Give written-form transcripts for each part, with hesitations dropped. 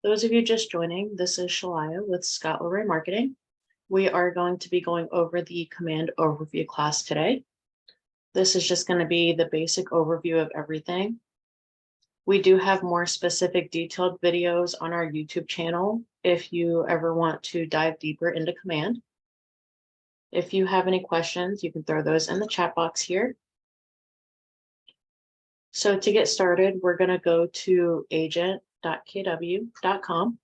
Those of you just joining, this is Shalaya with KWRI Marketing. We are going to be going over the command overview class today. This is just going to be the basic overview of everything. We do have more specific detailed videos on our YouTube channel if you ever want to dive deeper into command. If you have any questions, you can throw those in the chat box here. So to get started, we're going to go to agent.kw.com.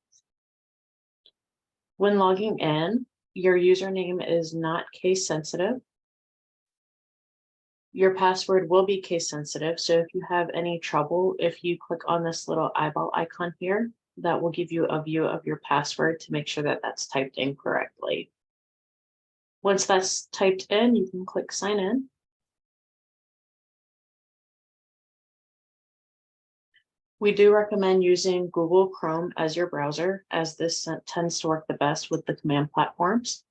When logging in, your username is not case sensitive. Your password will be case sensitive. So if you have any trouble, if you click on this little eyeball icon here, that will give you a view of your password to make sure that that's typed in correctly. Once that's typed in, you can click sign in. We do recommend using Google Chrome as your browser, as this tends to work the best with the command platforms.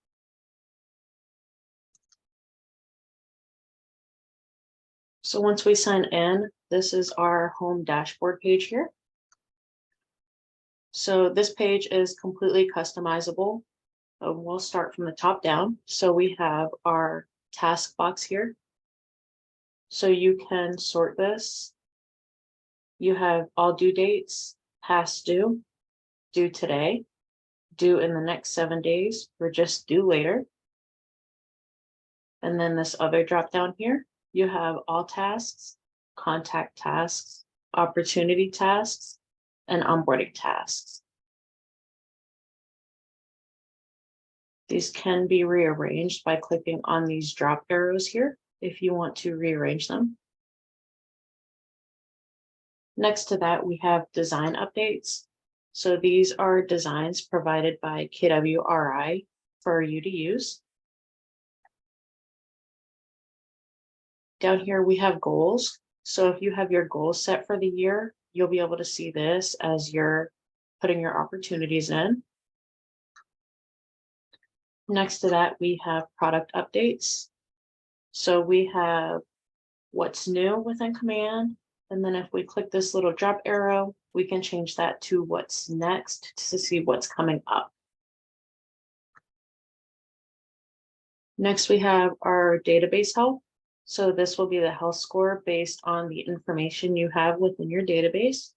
So once we sign in, this is our home dashboard page here. So this page is completely customizable. We'll start from the top down. So we have our task box here. So you can sort this. You have all due dates, past due, due today, due in the next 7 days, or just due later. And then this other drop down here, you have all tasks, contact tasks, opportunity tasks, and onboarding tasks. These can be rearranged by clicking on these drop arrows here if you want to rearrange them. Next to that, we have design updates. So these are designs provided by KWRI for you to use. Down here, we have goals. So if you have your goals set for the year, you'll be able to see this as you're putting your opportunities in. Next to that, we have product updates. So we have what's new within command. And then if we click this little drop arrow, we can change that to what's next to see what's coming up. Next, we have our database health. So this will be the health score based on the information you have within your database.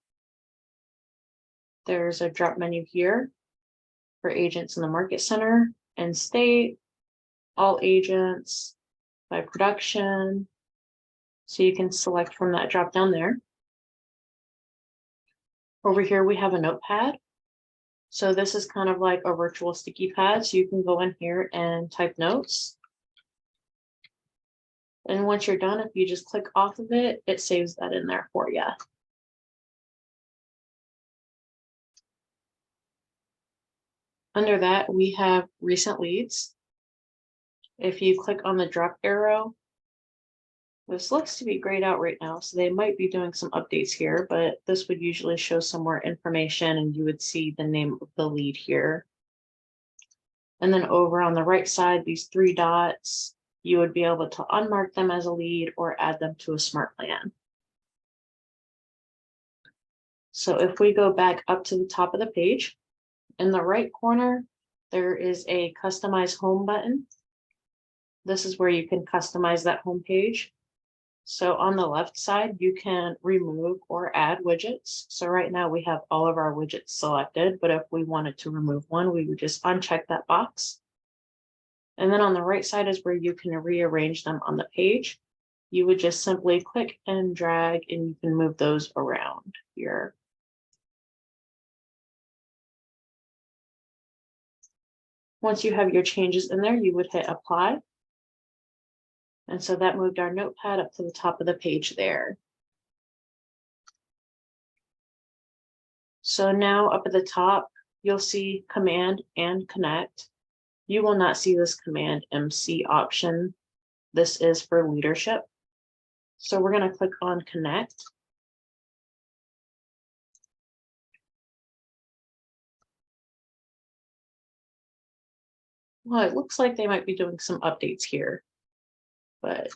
There's a drop menu here for agents in the market center and state, all agents by production. So you can select from that drop down there. Over here, we have a notepad. So this is kind of like a virtual sticky pad. So you can go in here and type notes. And once you're done, if you just click off of it, it saves that in there for you. Under that, we have recent leads. If you click on the drop arrow, this looks to be grayed out right now, so they might be doing some updates here, but this would usually show some more information and you would see the name of the lead here. And then over on the right side, these 3 dots, you would be able to unmark them as a lead or add them to a smart plan. So if we go back up to the top of the page, in the right corner, there is a customize home button. This is where you can customize that home page. So on the left side, you can remove or add widgets. So right now we have all of our widgets selected, but if we wanted to remove one, we would just uncheck that box. And then on the right side is where you can rearrange them on the page. You would just simply click and drag and you can move those around here. Once you have your changes in there, you would hit apply. And so that moved our notepad up to the top of the page there. So now up at the top, you'll see command and connect. You will not see this command MC option. This is for leadership. So we're going to click on connect. Well, it looks like they might be doing some updates here, but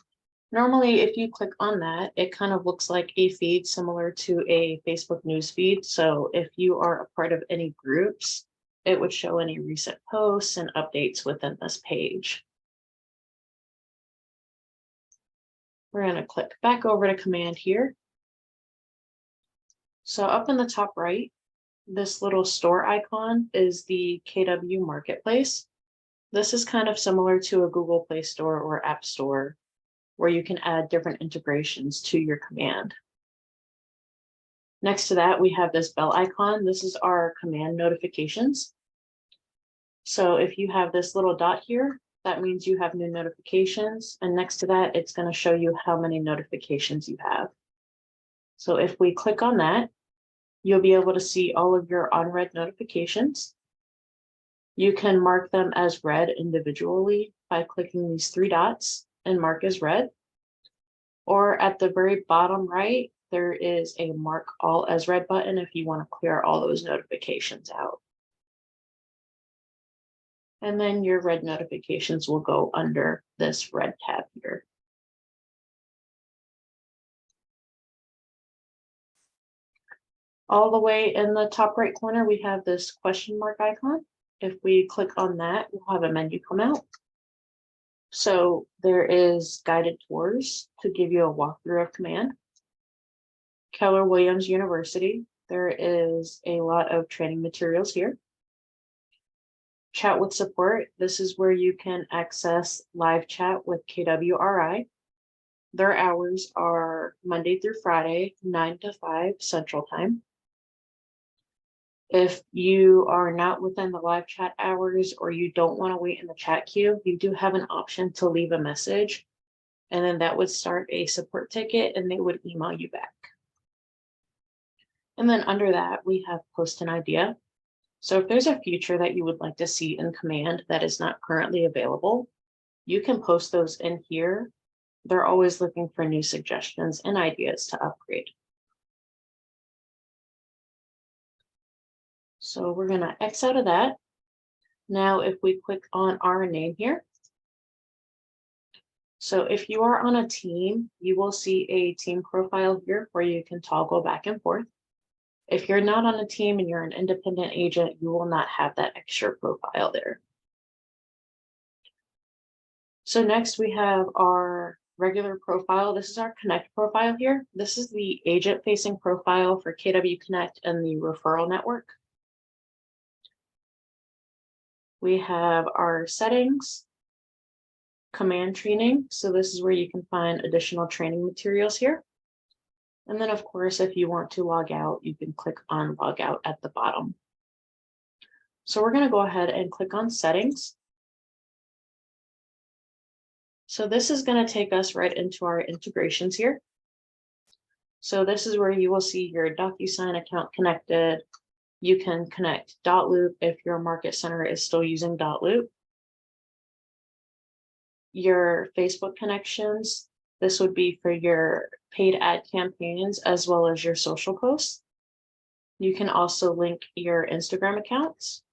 Normally, if you click on that, it kind of looks like a feed similar to a Facebook news feed. So if you are a part of any groups, it would show any recent posts and updates within this page. We're going to click back over to command here. So up in the top right, this little store icon is the KW Marketplace. This is kind of similar to a Google Play Store or App Store, where you can add different integrations to your command. Next to that, we have this bell icon. This is our command notifications. So if you have this little dot here, that means you have new notifications. And next to that, it's going to show you how many notifications you have. So if we click on that, you'll be able to see all of your unread notifications. You can mark them as read individually by clicking these three dots and mark as read. Or at the very bottom right, there is a mark all as read button if you want to clear all those notifications out. And then your read notifications will go under this red tab here. All the way in the top right corner, we have this question mark icon. If we click on that, we'll have a menu come out. So there is guided tours to give you a walkthrough of command. Keller Williams University, there is a lot of training materials here. Chat with support, this is where you can access live chat with KWRI. Their hours are Monday through Friday, 9 to 5 Central Time. If you are not within the live chat hours or you don't want to wait in the chat queue, you do have an option to leave a message, and then that would start a support ticket and they would email you back. And then under that, we have post an idea. So if there's a feature that you would like to see in command that is not currently available, you can post those in here. They're always looking for new suggestions and ideas to upgrade. So we're going to X out of that. Now, if we click on our name here. So if you are on a team, you will see a team profile here where you can toggle back and forth. If you're not on a team and you're an independent agent, you will not have that extra profile there. So next we have our regular profile. This is our Connect profile here. This is the agent-facing profile for KW Connect and the referral network. We have our settings, command training. So this is where you can find additional training materials here. And then, of course, if you want to log out, you can click on log out at the bottom. So we're going to go ahead and click on settings. So this is going to take us right into our integrations here. So this is where you will see your DocuSign account connected. You can connect .loop if your market center is still using .loop. Your Facebook connections, this would be for your paid ad campaigns as well as your social posts. You can also link your Instagram accounts,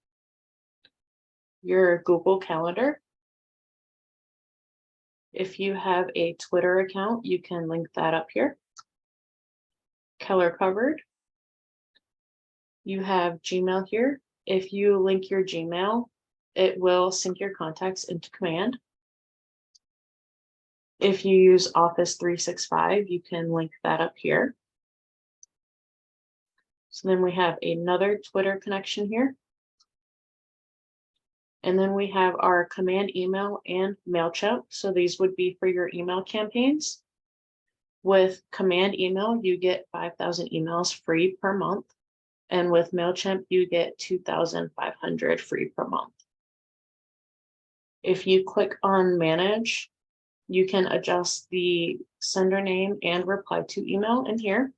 your Google Calendar. If you have a Twitter account, you can link that up here. Keller Covered. You have Gmail here. If you link your Gmail, it will sync your contacts into command. If you use Office 365, you can link that up here. So then we have another Twitter connection here. And then we have our command email and MailChimp. So these would be for your email campaigns. With command email, you get 5,000 emails free per month. And with MailChimp, you get 2,500 free per month. If you click on Manage, you can adjust the sender name and reply to email in here.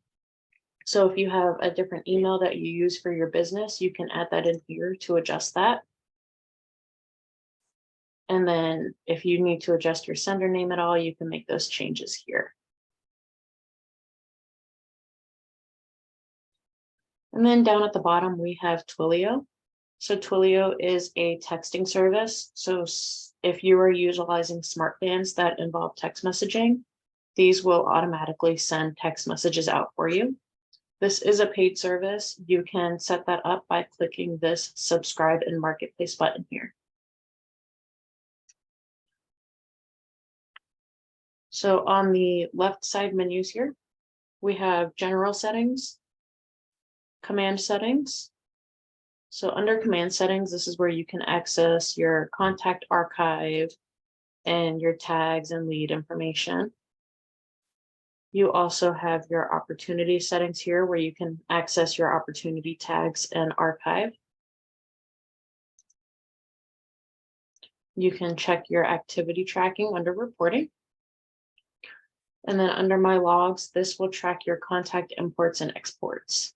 So if you have a different email that you use for your business, you can add that in here to adjust that. And then if you need to adjust your sender name at all, you can make those changes here. And then down at the bottom, we have Twilio. So Twilio is a texting service. So if you are utilizing smart plans that involve text messaging, These will automatically send text messages out for you. This is a paid service. You can set that up by clicking this subscribe and marketplace button here. So on the left side menus here, we have general settings, command settings. So under command settings, this is where you can access your contact archive and your tags and lead information. You also have your opportunity settings here where you can access your opportunity tags and archive. You can check your activity tracking under reporting. And then under my logs, this will track your contact imports and exports.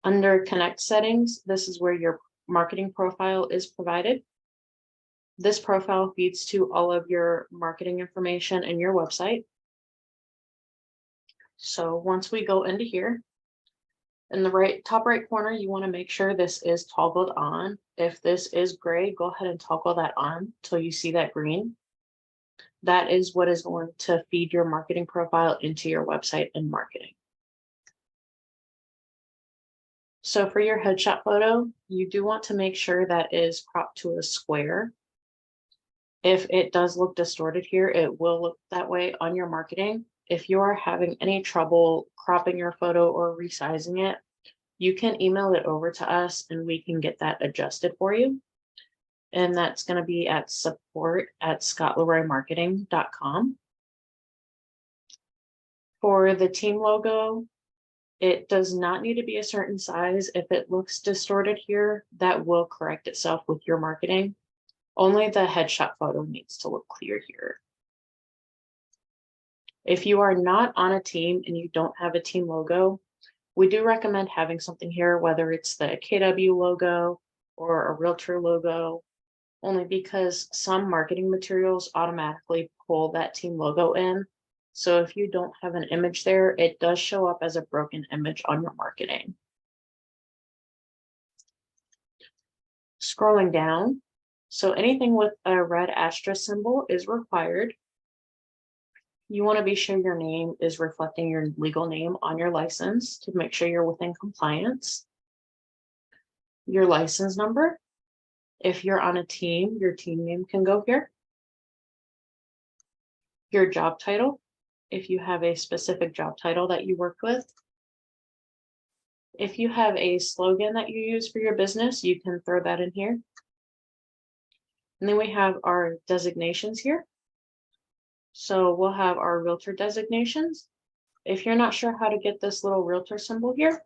Under connect settings, this is where your marketing profile is provided. This profile feeds to all of your marketing information in your website. So once we go into here, in the top right corner, you want to make sure this is toggled on. If this is gray, go ahead and toggle that on until you see that green. That is what is going to feed your marketing profile into your website and marketing. So for your headshot photo, you do want to make sure that is cropped to a square. If it does look distorted here, it will look that way on your marketing. If you are having any trouble cropping your photo or resizing it, you can email it over to us and we can get that adjusted for you. And that's going to be at support@scottleroymarketing.com. For the team logo, it does not need to be a certain size. If it looks distorted here, that will correct itself with your marketing. Only the headshot photo needs to look clear here. If you are not on a team and you don't have a team logo, we do recommend having something here, whether it's the KW logo or a realtor logo, only because some marketing materials automatically pull that team logo in. So if you don't have an image there, it does show up as a broken image on your marketing. Scrolling down, so anything with a red asterisk symbol is required. You want to be sure your name is reflecting your legal name on your license to make sure you're within compliance. Your license number. If you're on a team, your team name can go here. Your job title, if you have a specific job title that you work with. If you have a slogan that you use for your business, you can throw that in here. And then we have our designations here. So we'll have our realtor designations. If you're not sure how to get this little realtor symbol here,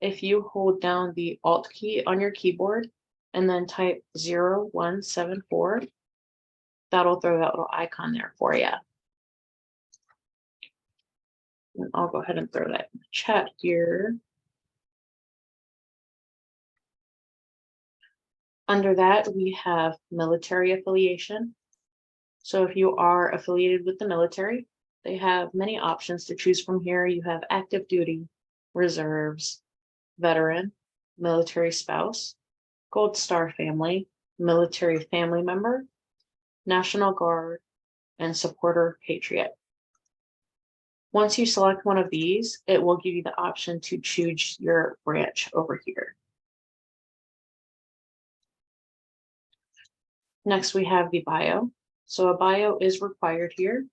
if you hold down the Alt key on your keyboard and then type 0174, that'll throw that little icon there for you. And I'll go ahead and throw that in the chat here. Under that, we have military affiliation. So if you are affiliated with the military, they have many options to choose from here. You have active duty, reserves, veteran, military spouse, Gold Star family, military family member, National Guard, and supporter patriot. Once you select one of these, it will give you the option to choose your branch over here. Next, we have the bio. So a bio is required here.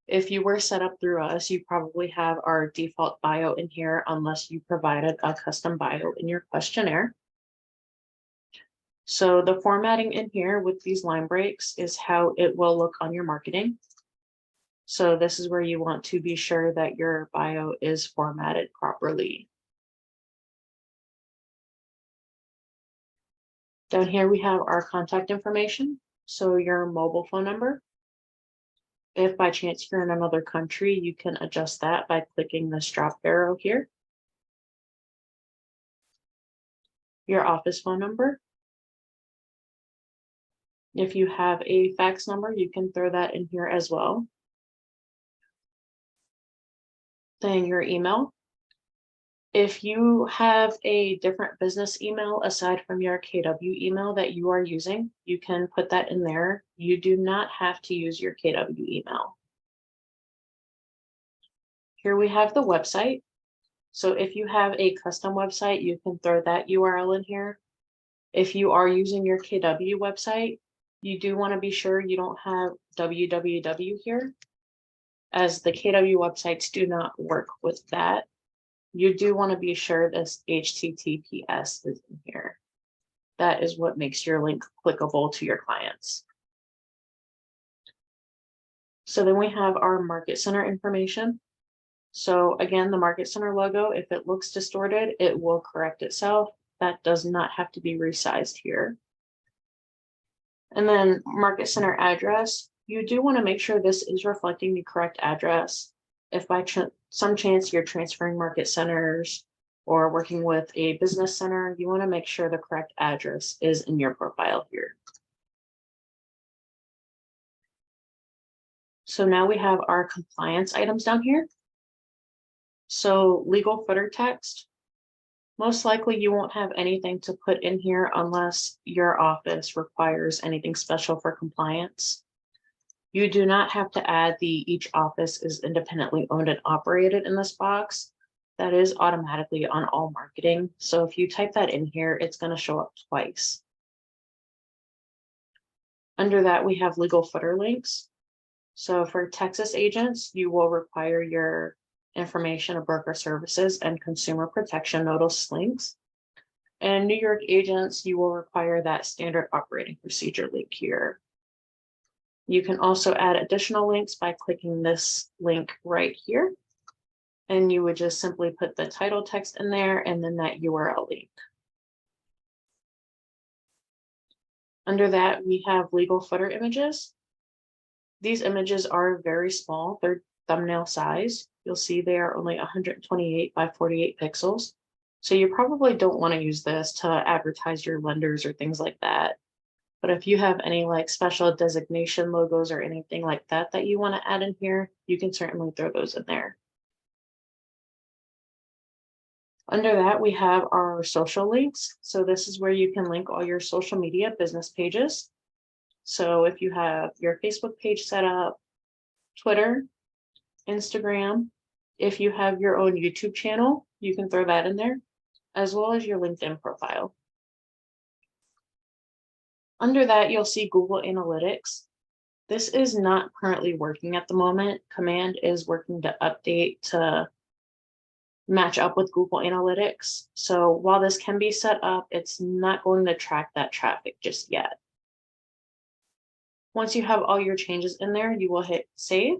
If you were set up through us, you probably have our default bio in here unless you provided a custom bio in your questionnaire. So the formatting in here with these line breaks is how it will look on your marketing. So this is where you want to be sure that your bio is formatted properly. Down here, we have our contact information. So your mobile phone number. If by chance you're in another country, you can adjust that by clicking this drop arrow here. Your office phone number. If you have a fax number, you can throw that in here as well. Then your email. If you have a different business email aside from your KW email that you are using, you can put that in there. You do not have to use your KW email. Here we have the website. So if you have a custom website, you can throw that URL in here. If you are using your KW website, you do want to be sure you don't have www here, as the KW websites do not work with that. You do want to be sure this HTTPS is in here. That is what makes your link clickable to your clients. So then we have our Market Center information. So again, the Market Center logo, if it looks distorted, it will correct itself. That does not have to be resized here. And then Market Center address, you do want to make sure this is reflecting the correct address. If by some chance you're transferring market centers or working with a business center, you want to make sure the correct address is in your profile here. So now we have our compliance items down here. So legal footer text, most likely you won't have anything to put in here unless your office requires anything special for compliance. You do not have to add each office is independently owned and operated in this box. That is automatically on all marketing. So if you type that in here, it's going to show up twice. Under that, we have legal footer links. So for Texas agents, you will require your information of broker services and consumer protection notice links. And New York agents, you will require that standard operating procedure link here. You can also add additional links by clicking this link right here. And you would just simply put the title text in there and then that URL link. Under that, we have legal footer images. These images are very small. They're thumbnail size. You'll see they are only 128 by 48 pixels. So you probably don't want to use this to advertise your lenders or things like that. But if you have any like special designation logos or anything like that that you want to add in here, you can certainly throw those in there. Under that, we have our social links. So this is where you can link all your social media business pages. So if you have your Facebook page set up, Twitter, Instagram, if you have your own YouTube channel, you can throw that in there, as well as your LinkedIn profile. Under that, you'll see Google Analytics. This is not currently working at the moment. Command is working to update to match up with Google Analytics. So while this can be set up, it's not going to track that traffic just yet. Once you have all your changes in there, you will hit save.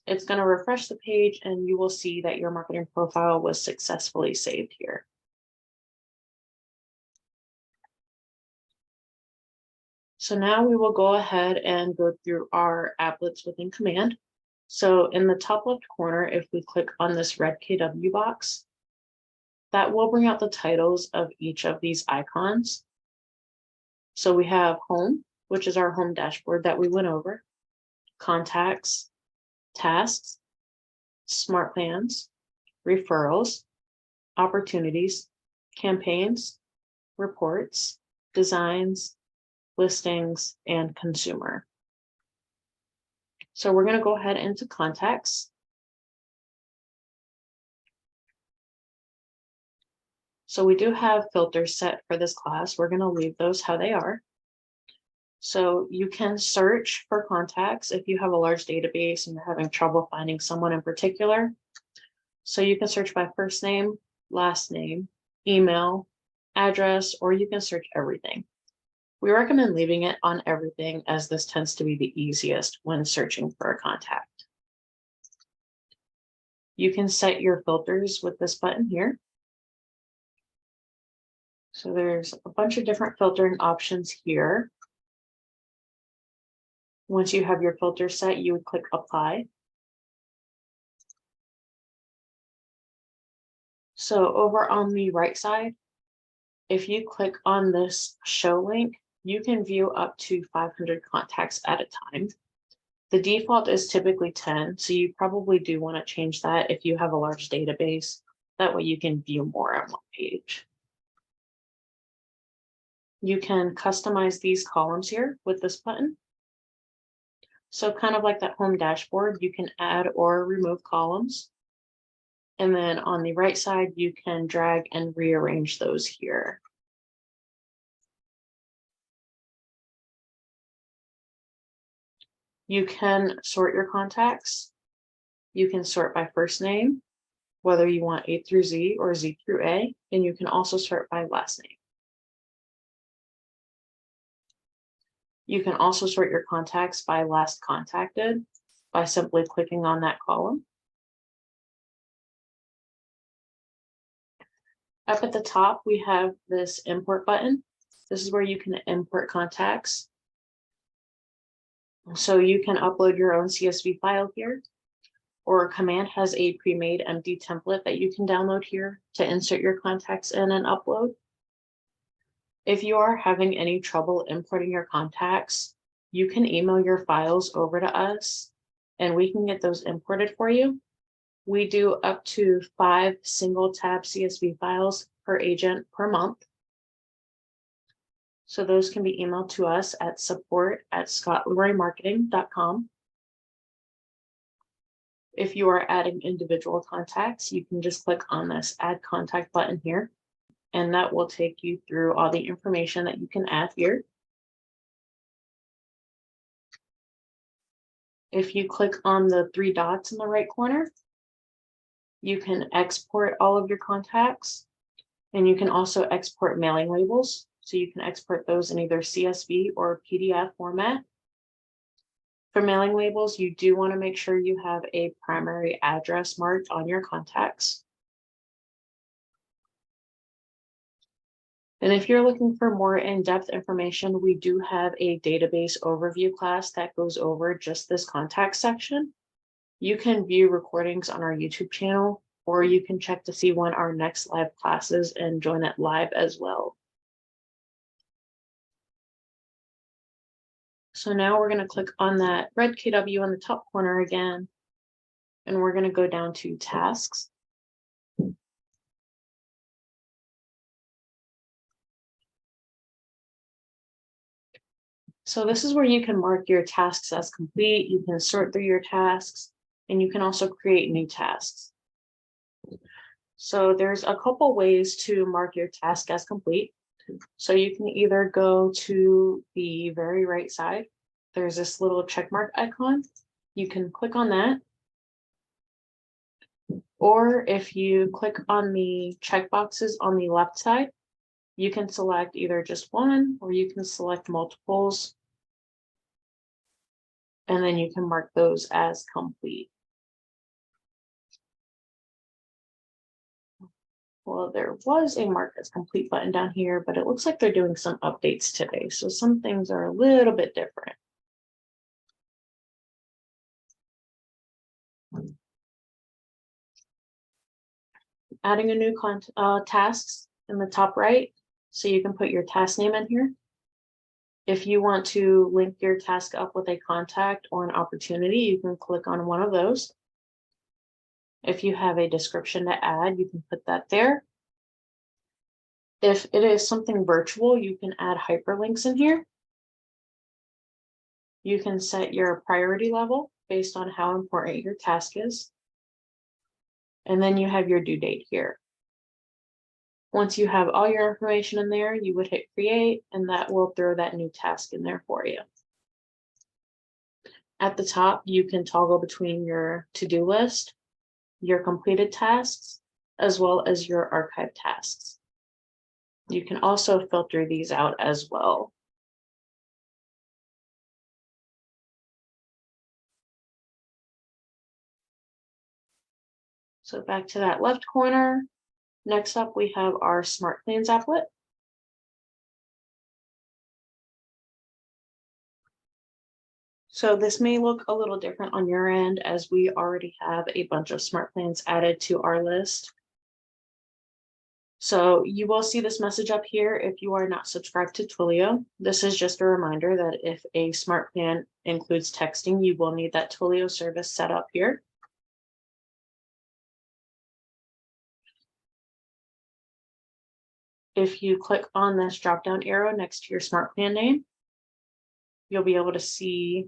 It's going to refresh the page and you will see that your marketing profile was successfully saved here. So now we will go ahead and go through our applets within Command. So in the top left corner, if we click on this red KW box, that will bring out the titles of each of these icons. So we have Home, which is our home dashboard that we went over, Contacts, Tasks, Smart Plans, Referrals, Opportunities, Campaigns, Reports, Designs, Listings, and Consumer. So we're going to go ahead into Contacts. So we do have filters set for this class. We're going to leave those how they are. So you can search for contacts if you have a large database and you're having trouble finding someone in particular. So you can search by first name, last name, email, address, or you can search everything. We recommend leaving it on everything as this tends to be the easiest when searching for a contact. You can set your filters with this button here. So there's a bunch of different filtering options here. Once you have your filter set, you would click Apply. So over on the right side, if you click on this show link, you can view up to 500 contacts at a time. The default is typically 10, so you probably do want to change that if you have a large database. That way you can view more on one page. You can customize these columns here with this button. So kind of like that home dashboard, you can add or remove columns. And then on the right side, you can drag and rearrange those here. You can sort your contacts. You can sort by first name, whether you want A through Z or Z through A, and you can also sort by last name. You can also sort your contacts by last contacted by simply clicking on that column. Up at the top, we have this import button. This is where you can import contacts. So you can upload your own CSV file here, or Command has a pre-made empty template that you can download here to insert your contacts in and upload. If you are having any trouble importing your contacts, you can email your files over to us and we can get those imported for you. We do up to 5 single tab CSV files per agent per month. So those can be emailed to us at support@scottleroymarketing.com. If you are adding individual contacts, you can just click on this add contact button here, and that will take you through all the information that you can add here. If you click on the 3 dots in the right corner, you can export all of your contacts, and you can also export mailing labels. So you can export those in either CSV or PDF format. For mailing labels, you do want to make sure you have a primary address marked on your contacts. And if you're looking for more in-depth information, we do have a database overview class that goes over just this contact section. You can view recordings on our YouTube channel, or you can check to see when our next live class is and join it live as well. So now we're going to click on that red KW in the top corner again, and we're going to go down to tasks. So this is where you can mark your tasks as complete. You can sort through your tasks, and you can also create new tasks. So there's a couple ways to mark your task as complete. So you can either go to the very right side. There's this little check mark icon. You can click on that. Or if you click on the checkboxes on the left side, you can select either just one or you can select multiples. And then you can mark those as complete. Well, there was a mark as complete button down here, but it looks like they're doing some updates today. So some things are a little bit different. Adding a new tasks in the top right. So you can put your task name in here. If you want to link your task up with a contact or an opportunity, you can click on one of those. If you have a description to add, you can put that there. If it is something virtual, you can add hyperlinks in here. You can set your priority level based on how important your task is. And then you have your due date here. Once you have all your information in there, you would hit create, and that will throw that new task in there for you. At the top, you can toggle between your to-do list, your completed tasks, as well as your archived tasks. You can also filter these out as well. So back to that left corner. Next up, we have our Smart Plans applet. So this may look a little different on your end as we already have a bunch of Smart Plans added to our list. So you will see this message up here if you are not subscribed to Twilio. This is just a reminder that if a Smart Plan includes texting, you will need that Twilio service set up here. If you click on this drop-down arrow next to your smart plan name, you'll be able to see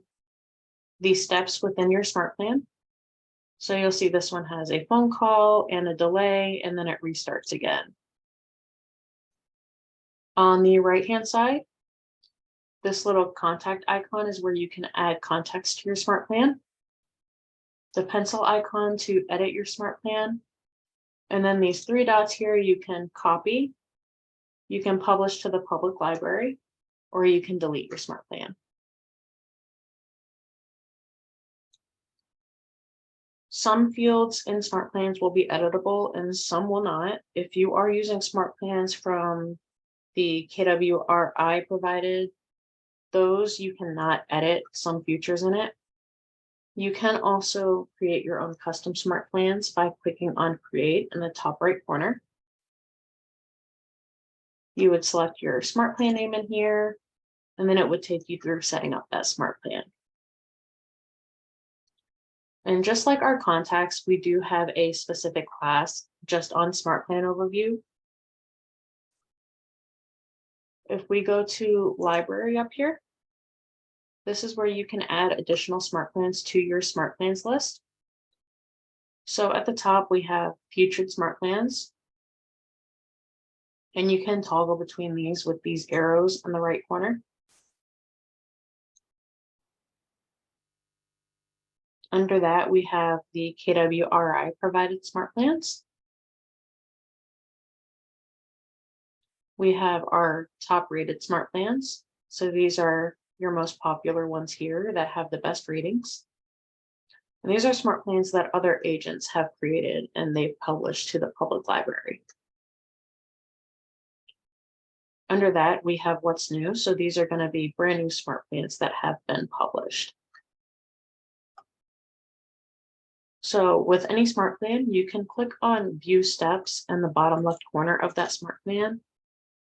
the steps within your smart plan. So you'll see this one has a phone call and a delay, and then it restarts again. On the right-hand side, this little contact icon is where you can add context to your smart plan. The pencil icon to edit your smart plan. And then these three dots here, you can copy, you can publish to the public library, or you can delete your smart plan. Some fields in smart plans will be editable and some will not. If you are using smart plans from the KWRI provided, those you cannot edit some features in it. You can also create your own custom smart plans by clicking on Create in the top right corner. You would select your smart plan name in here, and then it would take you through setting up that smart plan. And just like our contacts, we do have a specific class just on smart plan overview. If we go to library up here, this is where you can add additional smart plans to your smart plans list. So at the top, we have featured smart plans. And you can toggle between these with these arrows in the right corner. Under that, we have the KWRI provided smart plans. We have our top rated smart plans. So these are your most popular ones here that have the best ratings. And these are smart plans that other agents have created and they've published to the public library. Under that, we have what's new. So these are going to be brand new smart plans that have been published. So with any smart plan, you can click on View Steps in the bottom left corner of that smart plan,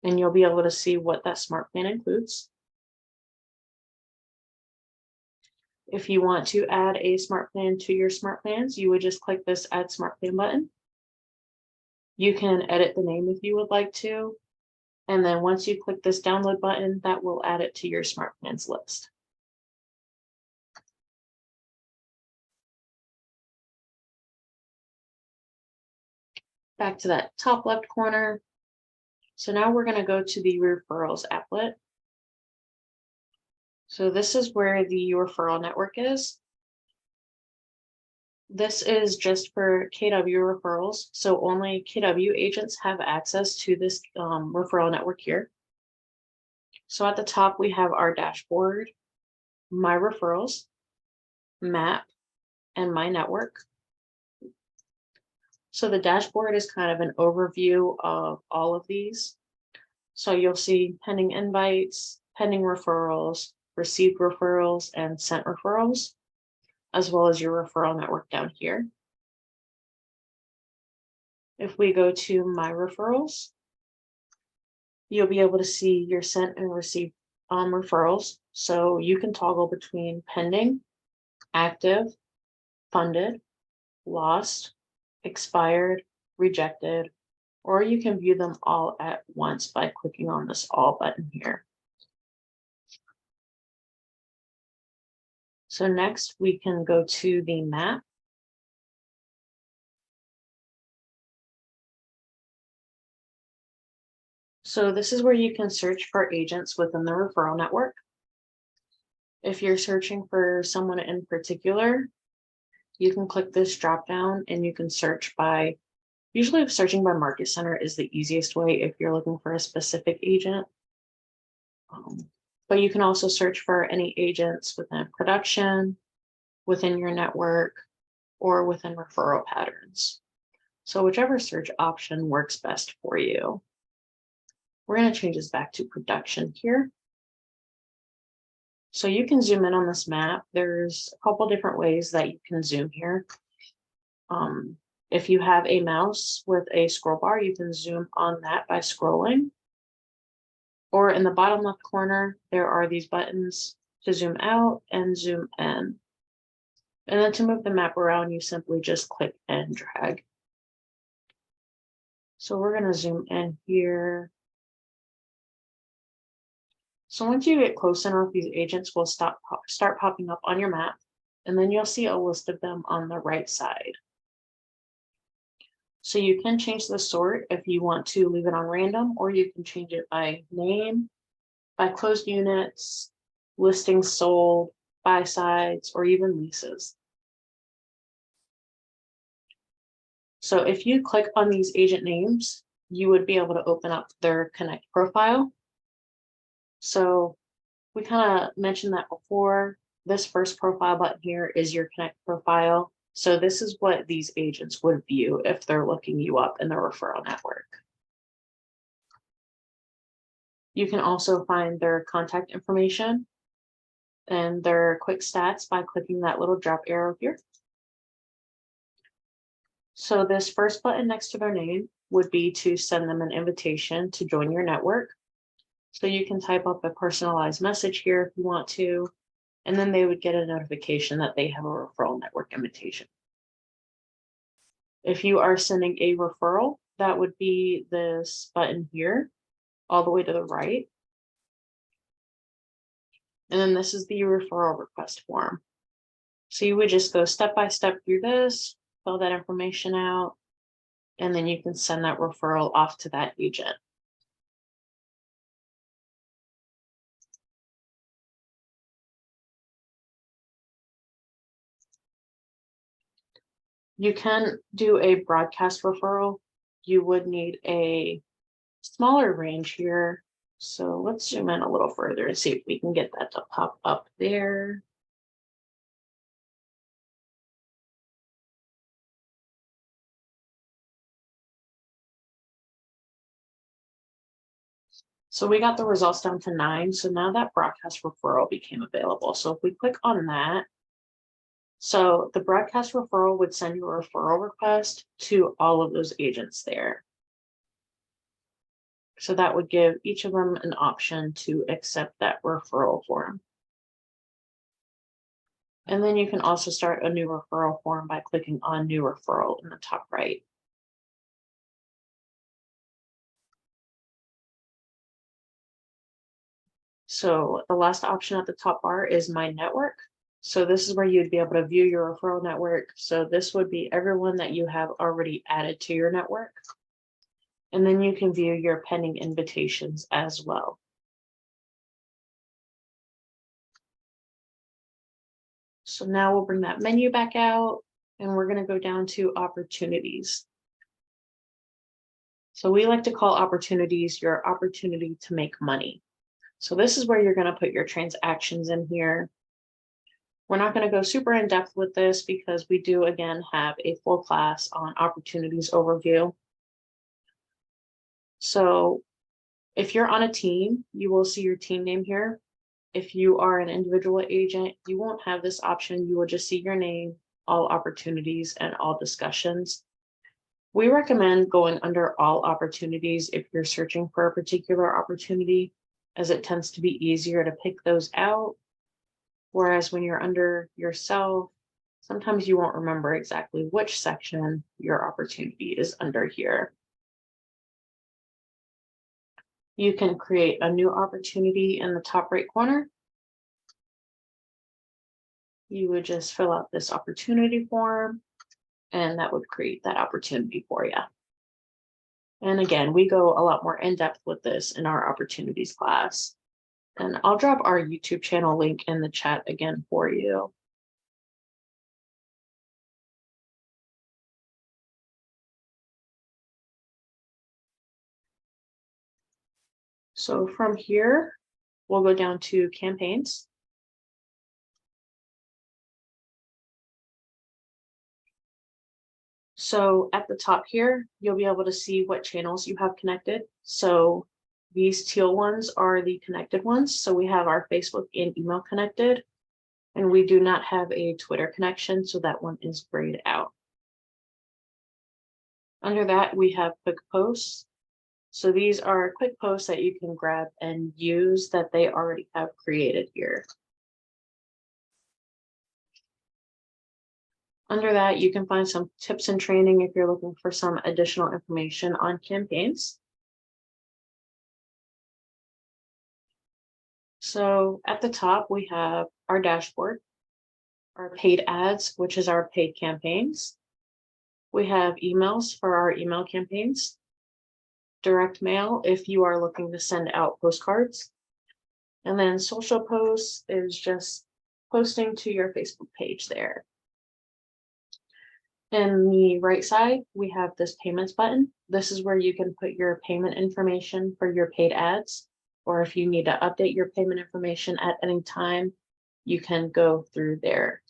and you'll be able to see what that smart plan includes. If you want to add a smart plan to your smart plans, you would just click this Add Smart Plan button. You can edit the name if you would like to. And then once you click this download button, that will add it to your smart plans list. Back to that top left corner. So now we're going to go to the referrals applet. So this is where the referral network is. This is just for KW referrals. So only KW agents have access to this referral network here. So at the top, we have our dashboard, my referrals, map, and my network. So the dashboard is kind of an overview of all of these. So you'll see pending invites, pending referrals, received referrals, and sent referrals, as well as your referral network down here. If we go to my referrals, you'll be able to see your sent and received referrals. So you can toggle between pending, active, funded, lost, expired, rejected, or you can view them all at once by clicking on this All button here. So next we can go to the map. So this is where you can search for agents within the referral network. If you're searching for someone in particular, you can click this drop down and you can search by, usually searching by market center is the easiest way if you're looking for a specific agent. But you can also search for any agents within production, within your network, or within referral patterns. So whichever search option works best for you. We're going to change this back to production here. So you can zoom in on this map. There's a couple different ways that you can zoom here. If you have a mouse with a scroll bar, you can zoom on that by scrolling. Or in the bottom left corner, there are these buttons to zoom out and zoom in. And then to move the map around, you simply just click and drag. So we're going to zoom in here So once you get close enough, these agents will start popping up on your map, and then you'll see a list of them on the right side. So you can change the sort if you want to leave it on random, or you can change it by name, by closed units, listings sold, buy sides, or even leases. So if you click on these agent names, you would be able to open up their Connect profile. So we kind of mentioned that before. This first profile button here is your Connect profile. So this is what these agents would view if they're looking you up in the referral network. You can also find their contact information and their quick stats by clicking that little drop arrow here. So this first button next to their name would be to send them an invitation to join your network. So you can type up a personalized message here if you want to, and then they would get a notification that they have a referral network invitation. If you are sending a referral, that would be this button here, all the way to the right. And then this is the referral request form. So you would just go step by step through this, fill that information out, and then you can send that referral off to that agent. You can do a broadcast referral. You would need a smaller range here. So let's zoom in a little further and see if we can get that to pop up there. So we got the results down to 9. So now that broadcast referral became available. So if we click on that, so the broadcast referral would send you a referral request to all of those agents there. So that would give each of them an option to accept that referral form. And then you can also start a new referral form by clicking on new referral in the top right. So the last option at the top bar is My Network. So this is where you'd be able to view your referral network. So this would be everyone that you have already added to your network. And then you can view your pending invitations as well. So now we'll bring that menu back out and we're going to go down to opportunities. So we like to call opportunities your opportunity to make money. So this is where you're going to put your transactions in here. We're not going to go super in depth with this because we do, again, have a full class on opportunities overview. So if you're on a team, you will see your team name here. If you are an individual agent, you won't have this option. You will just see your name, all opportunities, and all discussions. We recommend going under all opportunities if you're searching for a particular opportunity, as it tends to be easier to pick those out. Whereas when you're under yourself, sometimes you won't remember exactly which section your opportunity is under here. You can create a new opportunity in the top right corner. You would just fill out this opportunity form, and that would create that opportunity for you. And again, we go a lot more in depth with this in our opportunities class. And I'll drop our YouTube channel link in the chat again for you. So from here, we'll go down to campaigns. So at the top here, you'll be able to see what channels you have connected. So these teal ones are the connected ones. So we have our Facebook and email connected, and we do not have a Twitter connection. So that one is grayed out. Under that, we have quick posts. So these are quick posts that you can grab and use that they already have created here. Under that, you can find some tips and training if you're looking for some additional information on campaigns. So at the top, we have our dashboard, our paid ads, which is our paid campaigns. We have emails for our email campaigns, direct mail if you are looking to send out postcards, and then social posts is just posting to your Facebook page there. In the right side, we have this payments button. This is where you can put your payment information for your paid ads, or if you need to update your payment information at any time, you can go through there.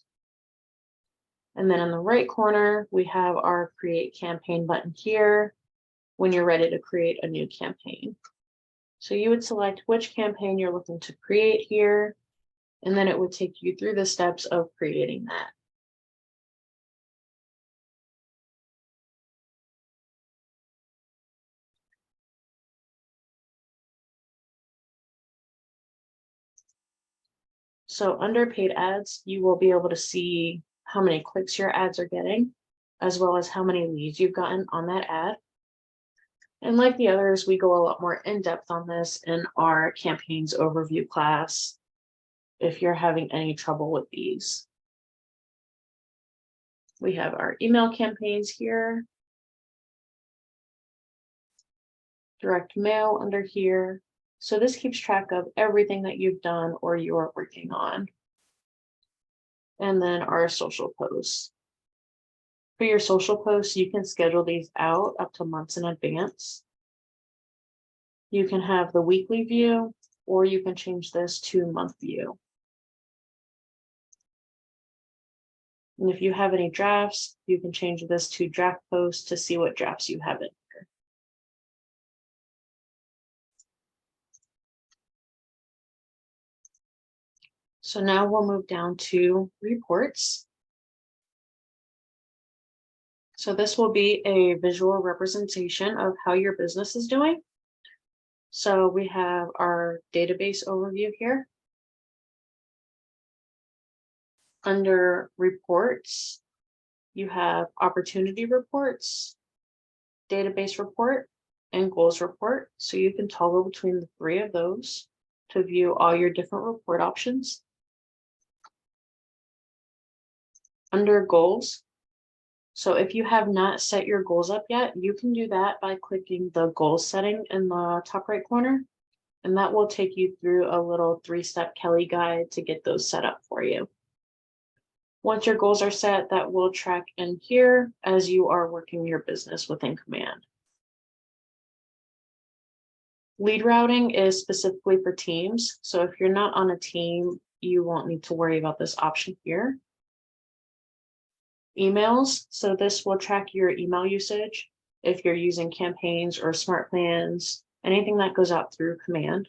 And then in the right corner, we have our create campaign button here when you're ready to create a new campaign. So you would select which campaign you're looking to create here, and then it would take you through the steps of creating that. So under paid ads, you will be able to see how many clicks your ads are getting, as well as how many leads you've gotten on that ad. And like the others, we go a lot more in depth on this in our campaigns overview class if you're having any trouble with these. We have our email campaigns here, direct mail under here. So this keeps track of everything that you've done or you're working on. And then our social posts. For your social posts, you can schedule these out up to months in advance. You can have the weekly view, or you can change this to month view. And if you have any drafts, you can change this to draft post to see what drafts you have in here. So now we'll move down to reports. So this will be a visual representation of how your business is doing. So we have our database overview here. Under reports, you have opportunity reports, database report, and goals report. So you can toggle between the three of those to view all your different report options. Under goals, so if you have not set your goals up yet, you can do that by clicking the goals setting in the top right corner, and that will take you through a little 3-step Kelly guide to get those set up for you. Once your goals are set, that will track in here as you are working your business within Command. Lead routing is specifically for teams. So if you're not on a team, you won't need to worry about this option here. Emails. So this will track your email usage if you're using campaigns or smart plans, anything that goes out through Command.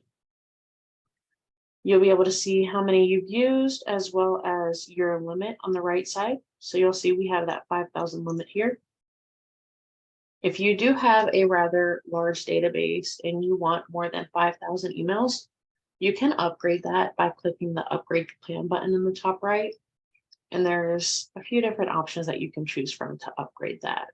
You'll be able to see how many you've used as well as your limit on the right side. So you'll see we have that 5,000 limit here. If you do have a rather large database and you want more than 5,000 emails, you can upgrade that by clicking the upgrade plan button in the top right. And there's a few different options that you can choose from to upgrade that.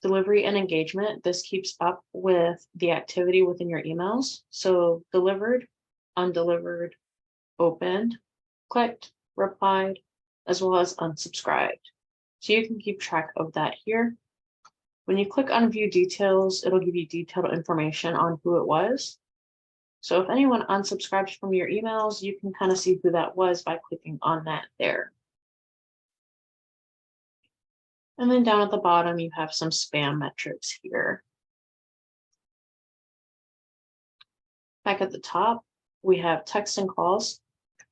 Delivery and engagement, this keeps up with the activity within your emails. So delivered, undelivered, opened, clicked, replied, as well as unsubscribed. So you can keep track of that here. When you click on view details, it'll give you detailed information on who it was. So if anyone unsubscribes from your emails, you can kind of see who that was by clicking on that there. And then down at the bottom, you have some spam metrics here. Back at the top, we have text and calls.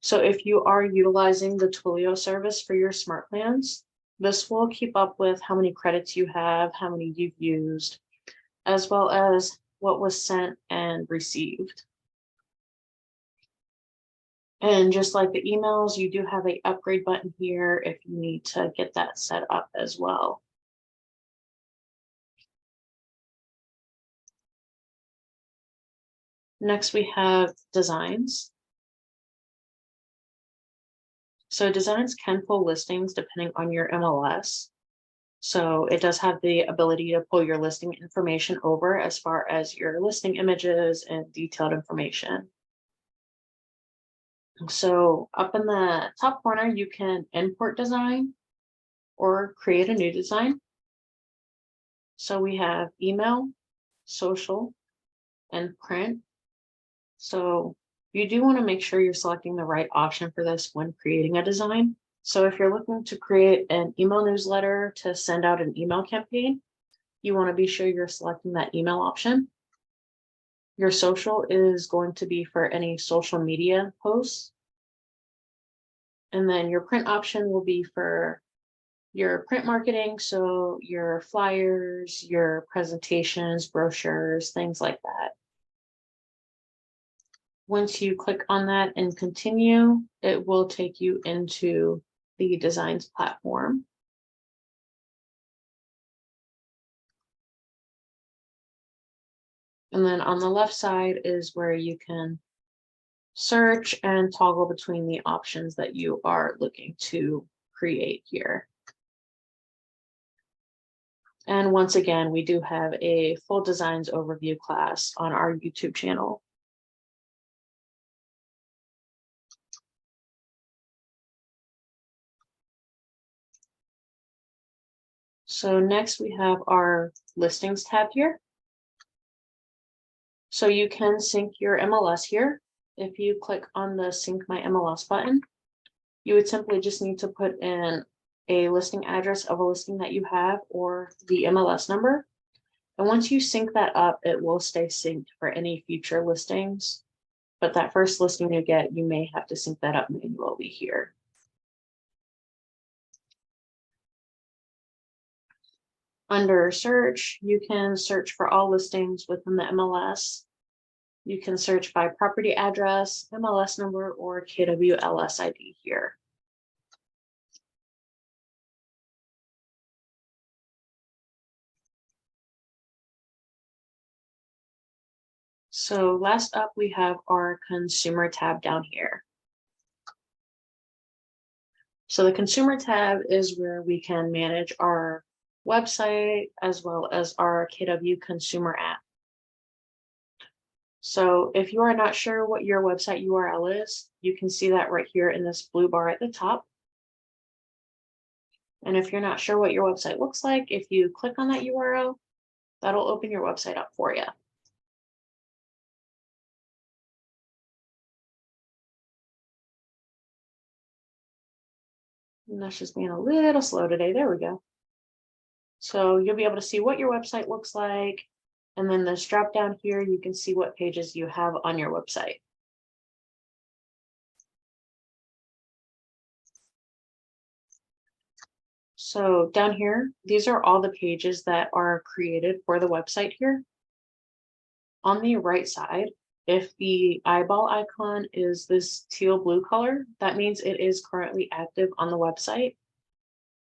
So if you are utilizing the Twilio service for your smart plans, this will keep up with how many credits you have, how many you've used, as well as what was sent and received. And just like the emails, you do have an upgrade button here if you need to get that set up as well. Next, we have designs. So designs can pull listings depending on your MLS. So it does have the ability to pull your listing information over as far as your listing images and detailed information. So up in the top corner, you can import design or create a new design. So we have email, social, and print. So you do want to make sure you're selecting the right option for this when creating a design. So if you're looking to create an email newsletter to send out an email campaign, you want to be sure you're selecting that email option. Your social is going to be for any social media posts. And then your print option will be for your print marketing. So your flyers, your presentations, brochures, things like that. Once you click on that and continue, it will take you into the designs platform. And then on the left side is where you can search and toggle between the options that you are looking to create here. And once again, we do have a full designs overview class on our YouTube channel. So next we have our listings tab here. So you can sync your MLS here. If you click on the sync my MLS button, you would simply just need to put in a listing address of a listing that you have or the MLS number. And once you sync that up, it will stay synced for any future listings. But that first listing you get, you may have to sync that up manually here. Under search, you can search for all listings within the MLS. You can search by property address, MLS number, or KWLS ID here. So last up, we have our consumer tab down here. So the consumer tab is where we can manage our website as well as our KW consumer app. So if you are not sure what your website URL is, you can see that right here in this blue bar at the top. And if you're not sure what your website looks like, if you click on that URL, that'll open your website up for you. And that's just being a little slow today. There we go. So you'll be able to see what your website looks like. And then this drop down here, you can see what pages you have on your website. So down here, these are all the pages that are created for the website here. On the right side, if the eyeball icon is this teal blue color, that means it is currently active on the website.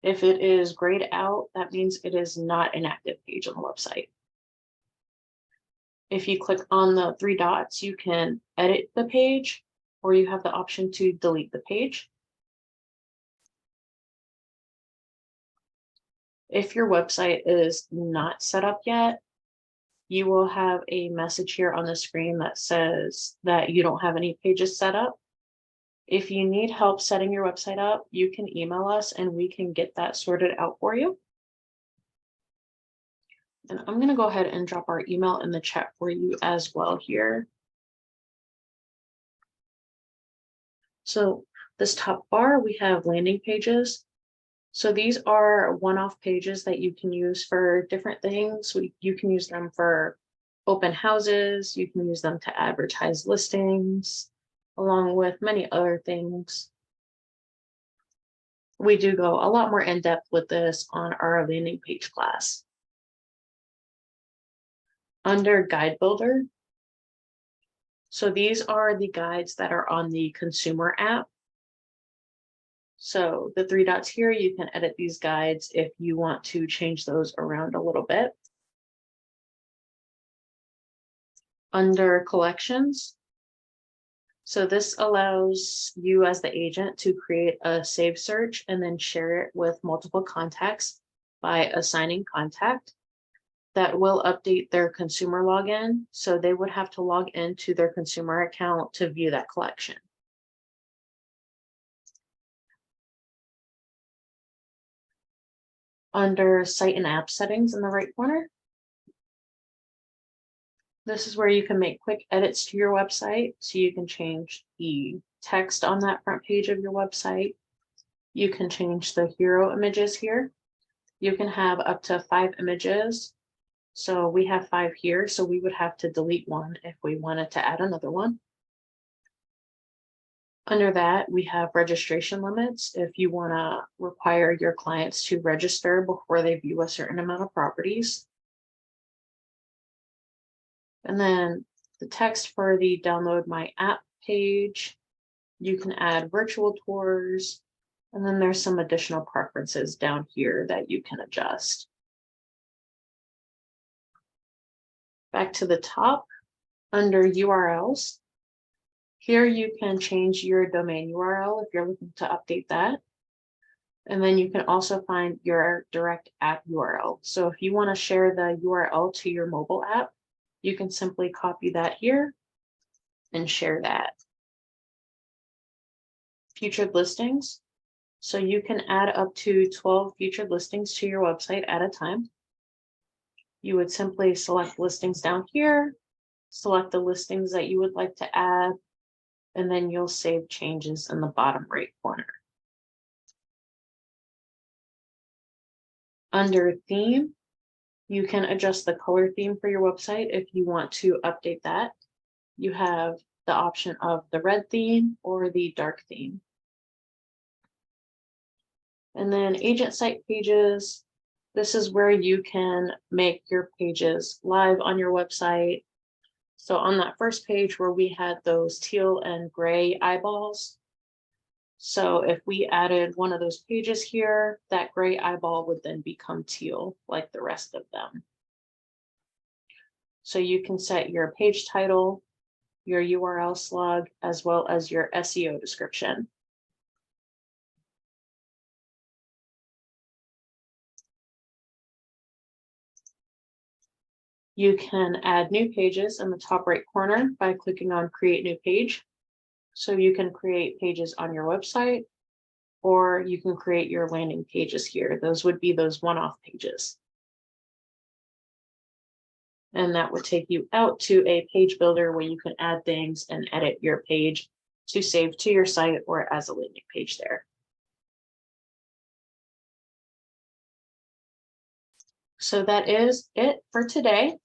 If it is grayed out, that means it is not an active page on the website. If you click on the three dots, you can edit the page, or you have the option to delete the page. If your website is not set up yet, you will have a message here on the screen that says that you don't have any pages set up. If you need help setting your website up, you can email us and we can get that sorted out for you. And I'm going to go ahead and drop our email in the chat for you as well here. So this top bar, we have landing pages. So these are one-off pages that you can use for different things. You can use them for open houses. You can use them to advertise listings, along with many other things. We do go a lot more in depth with this on our landing page class. Under Guide Builder, so these are the guides that are on the consumer app. So the three dots here, you can edit these guides if you want to change those around a little bit. Under Collections, so this allows you as the agent to create a saved search and then share it with multiple contacts by assigning contact that will update their consumer login. So they would have to log into their consumer account to view that collection. Under site and app settings in the right corner, this is where you can make quick edits to your website. So you can change the text on that front page of your website. You can change the hero images here. You can have up to 5 images. So we have 5 here, so we would have to delete one if we wanted to add another one. Under that, we have registration limits. If you want to require your clients to register before they view a certain amount of properties. And then the text for the download my app page, you can add virtual tours. And then there's some additional preferences down here that you can adjust. Back to the top, under URLs, here you can change your domain URL if you're looking to update that. And then you can also find your direct app URL. So if you want to share the URL to your mobile app, you can simply copy that here and share that. Featured listings. So you can add up to 12 featured listings to your website at a time. You would simply select listings down here, select the listings that you would like to add, and then you'll save changes in the bottom right corner. Under theme, you can adjust the color theme for your website if you want to update that. You have the option of the red theme or the dark theme. And then agent site pages. This is where you can make your pages live on your website. So on that first page where we had those teal and gray eyeballs. So if we added one of those pages here, that gray eyeball would then become teal like the rest of them. So you can set your page title, your URL slug, as well as your SEO description. You can add new pages in the top right corner by clicking on Create New Page. So you can create pages on your website, or you can create your landing pages here. Those would be those one-off pages. And that would take you out to a page builder where you can add things and edit your page to save to your site or as a landing page there. So that is it for today.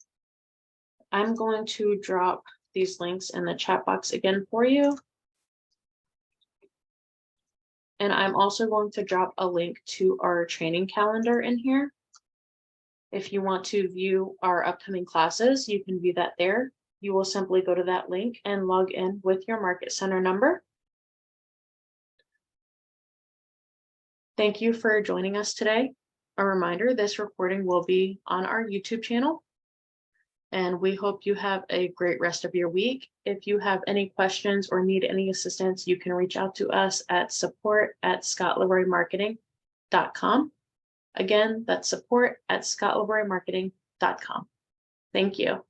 I'm going to drop these links in the chat box again for you. And I'm also going to drop a link to our training calendar in here. If you want to view our upcoming classes, you can view that there. You will simply go to that link and log in with your Market Center number. Thank you for joining us today. A reminder, this recording will be on our YouTube channel. And we hope you have a great rest of your week. If you have any questions or need any assistance, you can reach out to us at support@scottleroymarketing.com. Again, that's support@scottleroymarketing.com. Thank you.